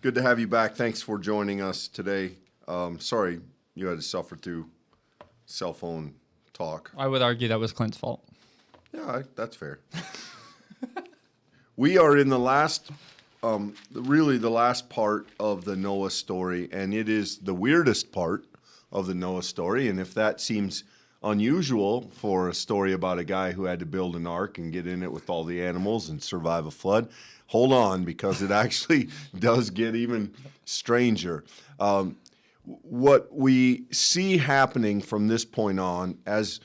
Good to have you back. Thanks for joining us today. Sorry you had to suffer through cell phone talk. I would argue that was Clint's fault. Yeah, that's fair. We are in the last, really the last part of the Noah story, and it is the weirdest part of the Noah story. And if that seems unusual for a story about a guy who had to build an ark and get in it with all the animals and survive a flood, hold on, because it actually does get even stranger. What we see happening from this point on, as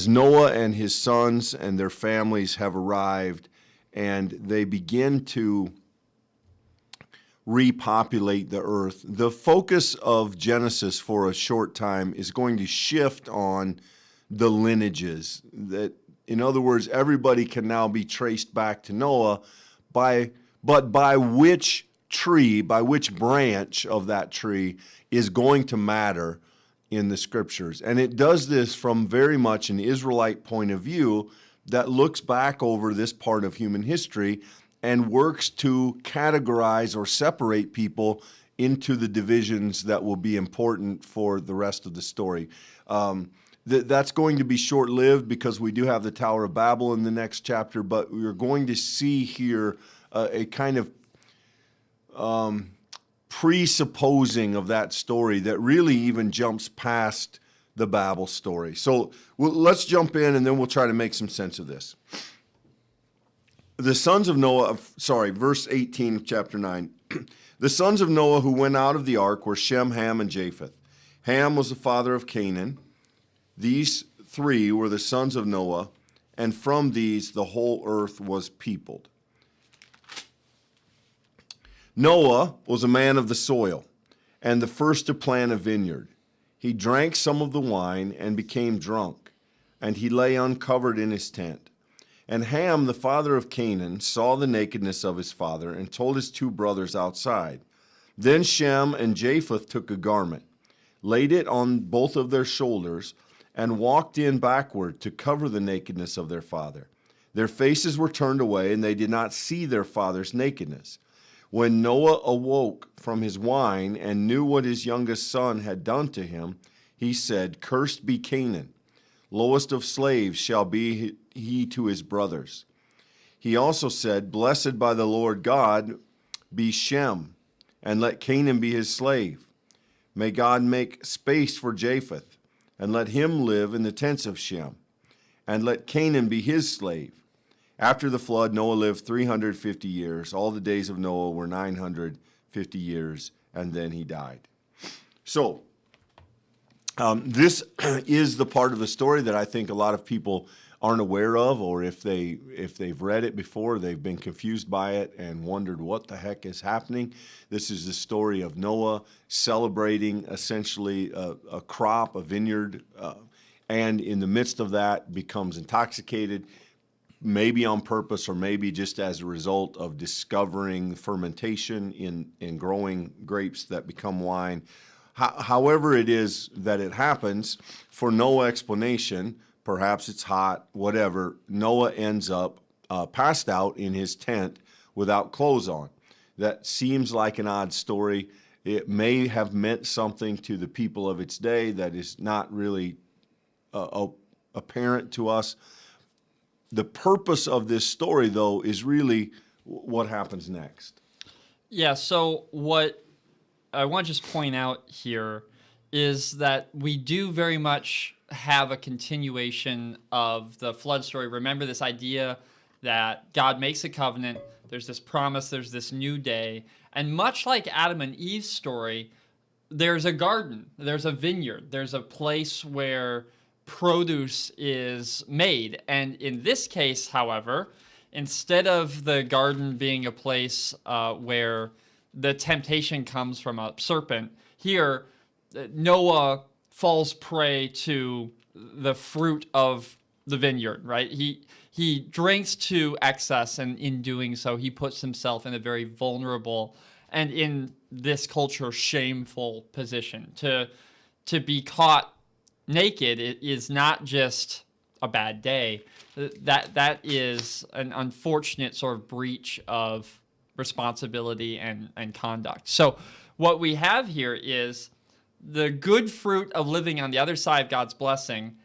Noah and his sons and their families have arrived and they begin to repopulate the earth, the focus of Genesis for a short time is going to shift on the lineages. That, in other words, everybody can now be traced back to Noah, but by which tree, by which branch of that tree is going to matter in the scriptures. And it does this from very much an Israelite point of view that looks back over this part of human history and works to categorize or separate people into the divisions that will be important for the rest of the story. That's going to be short-lived because we do have the Tower of Babel in the next chapter, but we're going to see here a kind of presupposing of that story that really even jumps past the Babel story. So let's jump in and then we'll try to make some sense of this. The sons of Noah, verse 18 of chapter 9. The sons of Noah who went out of the ark were Shem, Ham, and Japheth. Ham was the father of Canaan. These three were the sons of Noah, and from these the whole earth was peopled. Noah was a man of the soil, and the first to plant a vineyard. He drank some of the wine and became drunk, and he lay uncovered in his tent. And Ham, the father of Canaan, saw the nakedness of his father and told his two brothers outside. Then Shem and Japheth took a garment, laid it on both of their shoulders, and walked in backward to cover the nakedness of their father. Their faces were turned away, and they did not see their father's nakedness. When Noah awoke from his wine and knew what his youngest son had done to him, he said, "Cursed be Canaan. Lowest of slaves shall be he to his brothers." He also said, "Blessed by the Lord God be Shem, and let Canaan be his slave. May God make space for Japheth, and let him live in the tents of Shem, and let Canaan be his slave." After the flood, Noah lived 350 years. All the days of Noah were 950 years, and then he died. So, this is the part of the story that I think a lot of people aren't aware of, or if they've read it before, they've been confused by it and wondered what the heck is happening. This is the story of Noah celebrating essentially a crop, a vineyard, and in the midst of that becomes intoxicated, maybe on purpose or maybe just as a result of discovering fermentation in growing grapes that become wine. However it is that it happens, for no explanation, perhaps it's hot, whatever, Noah ends up passed out in his tent without clothes on. That seems like an odd story. It may have meant something to the people of its day that is not really apparent to us. The purpose of this story, though, is really what happens next. Yeah, so what I want to just point out here is that we do very much have a continuation of the flood story. Remember this idea that God makes a covenant, there's this promise, there's this new day, and much like Adam and Eve's story, there's a garden, there's a vineyard, there's a place where produce is made. And in this case, however, instead of the garden being a place where the temptation comes from a serpent, here Noah falls prey to the fruit of the vineyard, right? He drinks to excess, and in doing so, he puts himself in a very vulnerable and, in this culture, shameful position. To be caught naked, it is not just a bad day. That is an unfortunate sort of breach of responsibility and conduct. So what we have here is the good fruit of living on the other side of God's blessing.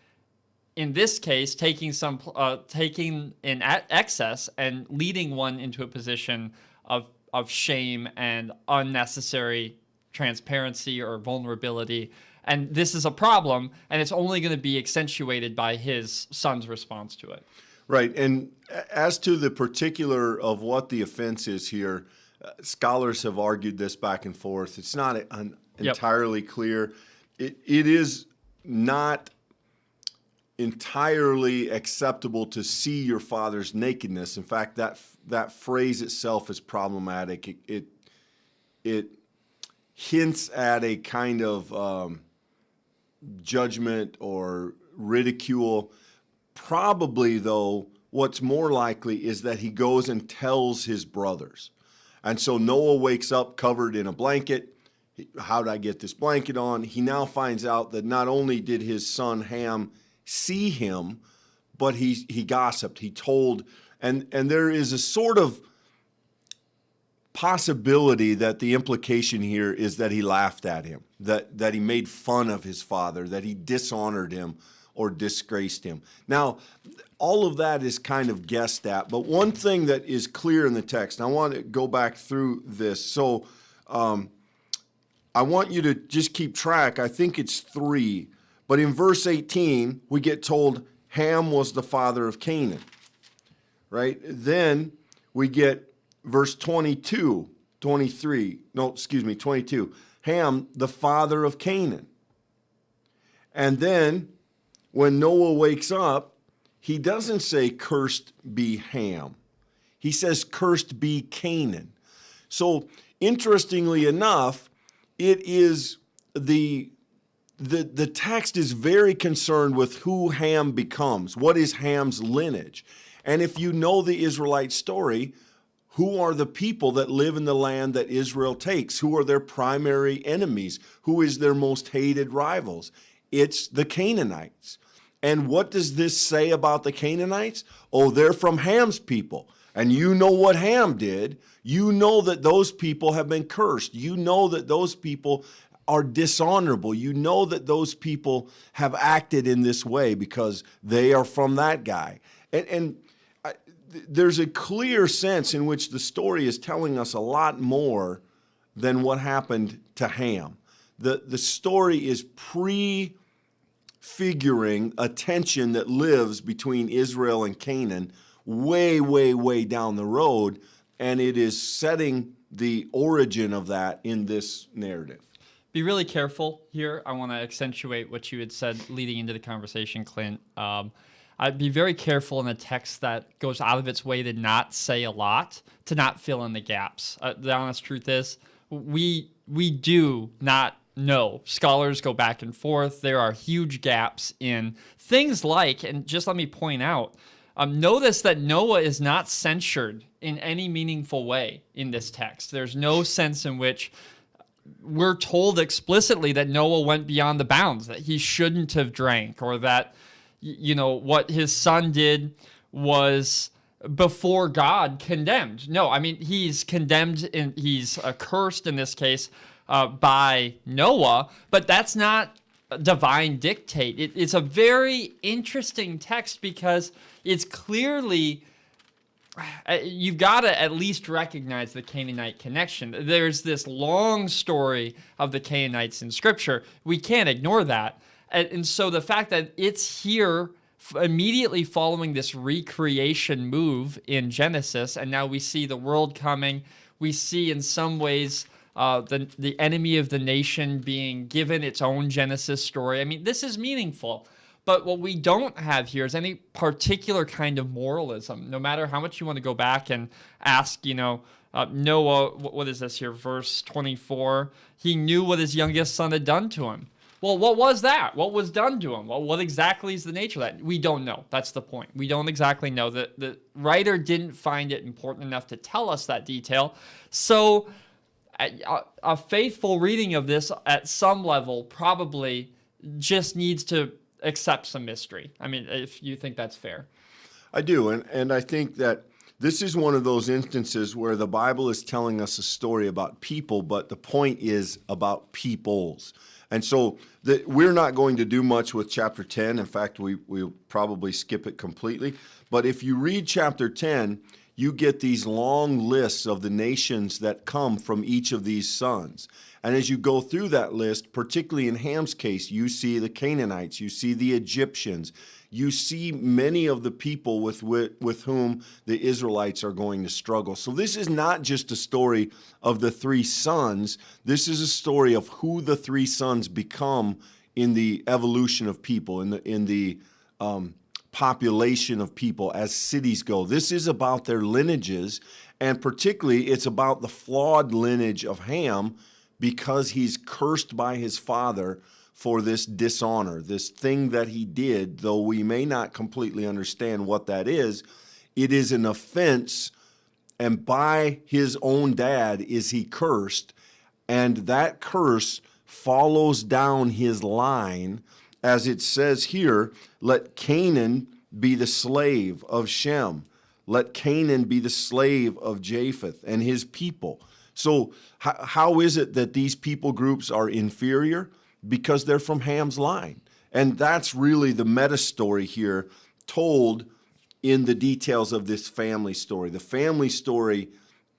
In this case, taking in excess and leading one into a position of shame and unnecessary transparency or vulnerability. And this is a problem, and it's only going to be accentuated by his son's response to it. Right. And as to the particular of what the offense is here, scholars have argued this back and forth. It's not entirely clear. It is not entirely acceptable to see your father's nakedness. In fact, that phrase itself is problematic. It hints at a kind of judgment or ridicule. Probably, though, what's more likely is that he goes and tells his brothers. And so Noah wakes up covered in a blanket. How did I get this blanket on? He now finds out that not only did his son Ham see him, but he gossiped. He told, and there is a sort of possibility that the implication here is that he laughed at him, that he made fun of his father, that he dishonored him or disgraced him. Now, all of that is kind of guessed at, but one thing that is clear in the text, and I want to go back through this. So I want you to just keep track. I think it's 3. But in verse 18, we get told Ham was the father of Canaan, right? Then we get verse 22, 22. Ham, the father of Canaan. And then when Noah wakes up, he doesn't say, cursed be Ham. He says, cursed be Canaan. So interestingly enough, it is the text is very concerned with who Ham becomes. What is Ham's lineage? And if you know the Israelite story, who are the people that live in the land that Israel takes? Who are their primary enemies? Who is their most hated rivals? It's the Canaanites. And what does this say about the Canaanites? Oh, they're from Ham's people. And you know what Ham did. You know that those people have been cursed. You know that those people are dishonorable. You know that those people have acted in this way because they are from that guy. And there's a clear sense in which the story is telling us a lot more than what happened to Ham. The story is prefiguring a tension that lives between Israel and Canaan way, way, way down the road, and it is setting the origin of that in this narrative. Be really careful here. I want to accentuate what you had said leading into the conversation, Clint. I'd be very careful in a text that goes out of its way to not say a lot, to not fill in the gaps. The honest truth is, we do not know. Scholars go back and forth. There are huge gaps in things like, and just let me point out, notice that Noah is not censured in any meaningful way in this text. There's no sense in which we're told explicitly that Noah went beyond the bounds, that he shouldn't have drank, or that, what his son did was before God condemned. No, I mean, he's condemned, and he's cursed in this case by Noah, but that's not divine dictate. It's a very interesting text because it's clearly, you've got to at least recognize the Canaanite connection. There's this long story of the Canaanites in Scripture. We can't ignore that. And so the fact that it's here immediately following this recreation move in Genesis, and now we see the world coming, we see in some ways the enemy of the nation being given its own Genesis story. I mean, this is meaningful. But what we don't have here is any particular kind of moralism. No matter how much you want to go back and ask, Noah, what is this here, verse 24? He knew what his youngest son had done to him. Well, what was that? What was done to him? Well, what exactly is the nature of that? We don't know. That's the point. We don't exactly know. The writer didn't find it important enough to tell us that detail. So a faithful reading of this at some level probably just needs to accept some mystery. I mean, if you think that's fair. I do, and I think that This is one of those instances where the Bible is telling us a story about people, but the point is about peoples. And so we're not going to do much with chapter 10. In fact, we'll probably skip it completely. But if you read chapter 10, you get these long lists of the nations that come from each of these sons. And as you go through that list, particularly in Ham's case, you see the Canaanites, you see the Egyptians, you see many of the people with whom the Israelites are going to struggle. So this is not just a story of the three sons. This is a story of who the three sons become in the evolution of people, in the population of people as cities go. This is about their lineages, and particularly it's about the flawed lineage of Ham, because he's cursed by his father for this dishonor, this thing that he did. Though we may not completely understand what that is, it is an offense, and by his own dad is he cursed, and that curse follows down his line, as it says here, let Canaan be the slave of Shem. Let Canaan be the slave of Japheth and his people. So how is it that these people groups are inferior? Because they're from Ham's line. And that's really the meta story here, told in the details of this family story. The family story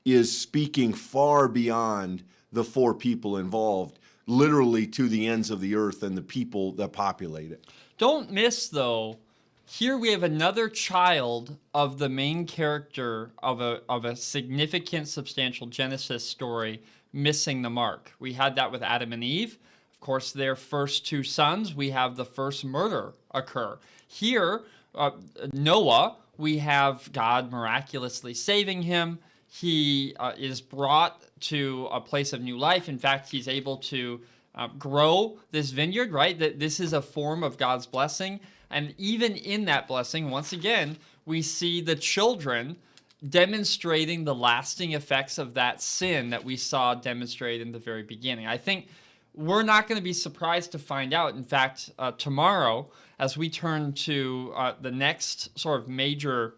is speaking far beyond the four people involved, literally to the ends of the earth and the people that populate it. Don't miss, though, here we have another child of the main character of a significant, substantial Genesis story missing the mark. We had that with Adam and Eve. Of course, their first two sons, we have the first murder occur. Here, Noah, we have God miraculously saving him. He is brought to a place of new life. In fact, he's able to grow this vineyard, right? That this is a form of God's blessing. And even in that blessing, once again, we see the children demonstrating the lasting effects of that sin that we saw demonstrated in the very beginning. I think we're not going to be surprised to find out. In fact, tomorrow, as we turn to the next sort of major,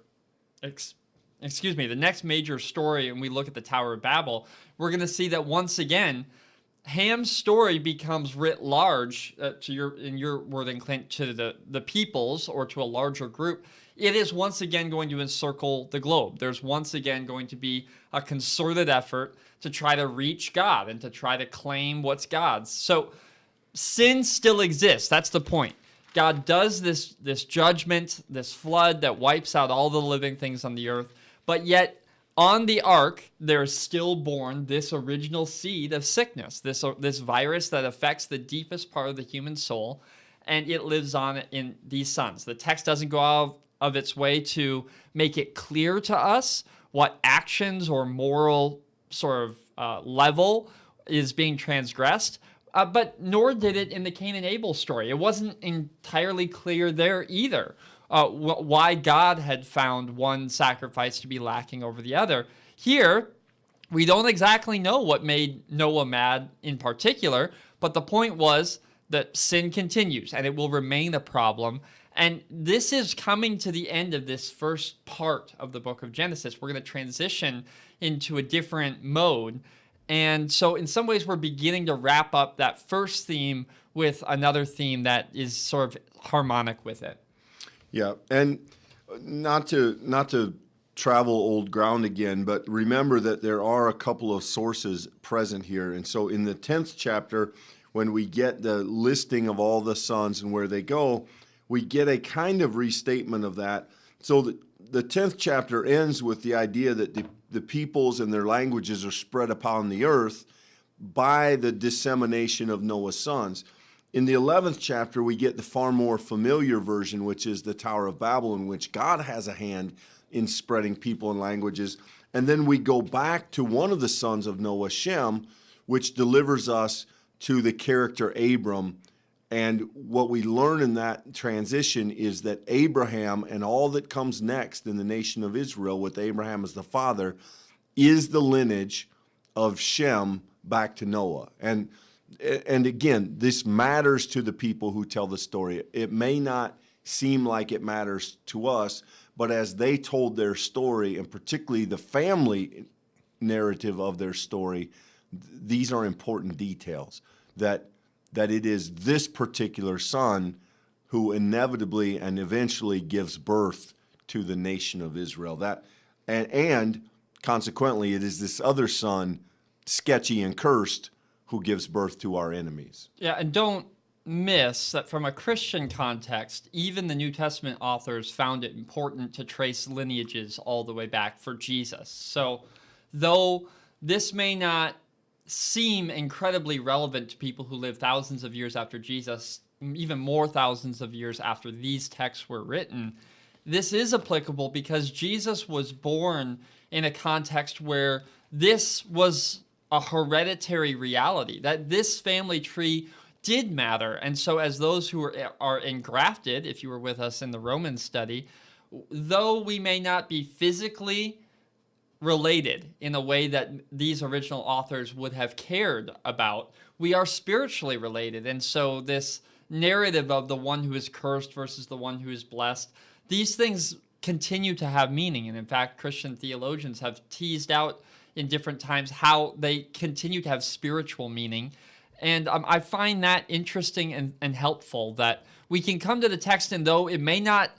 the next major story, and we look at the Tower of Babel, we're going to see that once again, Ham's story becomes writ large, in your wording, Clint, to the peoples or to a larger group. It is once again going to encircle the globe. There's once again going to be a concerted effort to try to reach God and to try to claim what's God's. So sin still exists. That's the point. God does this judgment, this flood that wipes out all the living things on the earth, but yet on the ark, there is still born this original seed of sickness, this virus that affects the deepest part of the human soul, and it lives on in these sons. The text doesn't go out of its way to make it clear to us what actions or moral sort of level is being transgressed, but nor did it in the Cain and Abel story. It wasn't entirely clear there either. Why God had found one sacrifice to be lacking over the other. Here, we don't exactly know what made Noah mad in particular, but the point was that sin continues and it will remain a problem. And this is coming to the end of this first part of the book of Genesis. We're going to transition into a different mode. And so in some ways, we're beginning to wrap up that first theme with another theme that is sort of harmonic with it. Yeah, and not to travel old ground again, but remember that there are a couple of sources present here. And so in the 10th chapter, when we get the listing of all the sons and where they go, we get a kind of restatement of that. So the 10th chapter ends with the idea that the peoples and their languages are spread upon the earth by the dissemination of Noah's sons. In the 11th chapter, we get the far more familiar version, which is the Tower of Babel, in which God has a hand in spreading people and languages. And then we go back to one of the sons of Noah, Shem, which delivers us to the character Abram. And what we learn in that transition is that Abraham and all that comes next in the nation of Israel, with Abraham as the father, is the lineage of Shem back to Noah. And again, this matters to the people who tell the story. It may not seem like it matters to us, But as they told their story, and particularly the family narrative of their story, these are important details, that it is this particular son who inevitably and eventually gives birth to the nation of Israel. And consequently, it is this other son, sketchy and cursed, who gives birth to our enemies. Yeah, and don't miss that from a Christian context, even the New Testament authors found it important to trace lineages all the way back for Jesus. So though this may not seem incredibly relevant to people who live thousands of years after Jesus, even more thousands of years after these texts were written, this is applicable because Jesus was born in a context where this was a hereditary reality, that this family tree did matter. And so as those who are engrafted, if you were with us in the Roman study, though we may not be physically related in a way that these original authors would have cared about, we are spiritually related. And so this narrative of the one who is cursed versus the one who is blessed, these things continue to have meaning. And in fact, Christian theologians have teased out in different times how they continue to have spiritual meaning. And I find that interesting and helpful, that we can come to the text, and though it may not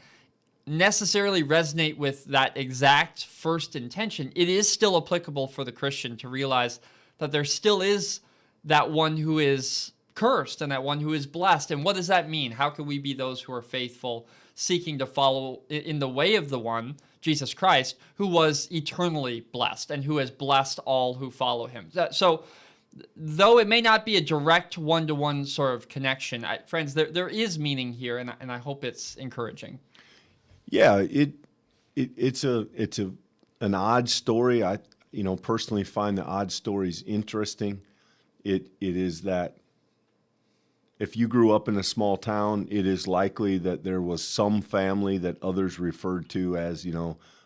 necessarily resonate with that exact first intention, it is still applicable for the Christian to realize that there still is that one who is cursed and that one who is blessed. And what does that mean? How can we be those who are faithful, seeking to follow in the way of the one, Jesus Christ, who was eternally blessed and who has blessed all who follow him? So though it may not be a direct one-to-one sort of connection, friends, there is meaning here, and I hope it's encouraging. Yeah, it's an odd story. I personally find the odd stories interesting. It is that if you grew up in a small town, it is likely that there was some family that others referred to as,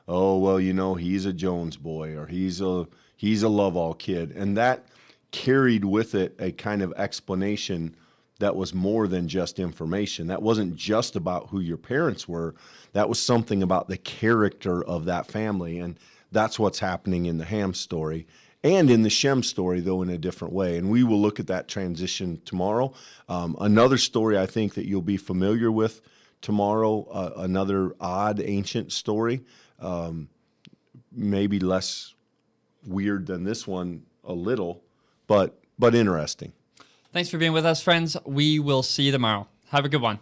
oh, well, he's a Jones boy, or he's a Lovell kid. And that carried with it a kind of explanation that was more than just information. That wasn't just about who your parents were. That was something about the character of that family. And that's what's happening in the Ham story and in the Shem story, though in a different way. And we will look at that transition tomorrow. Another story I think that you'll be familiar with tomorrow, another odd ancient story, maybe less weird than this one a little, but interesting. Thanks for being with us, friends. We will see you tomorrow. Have a good one.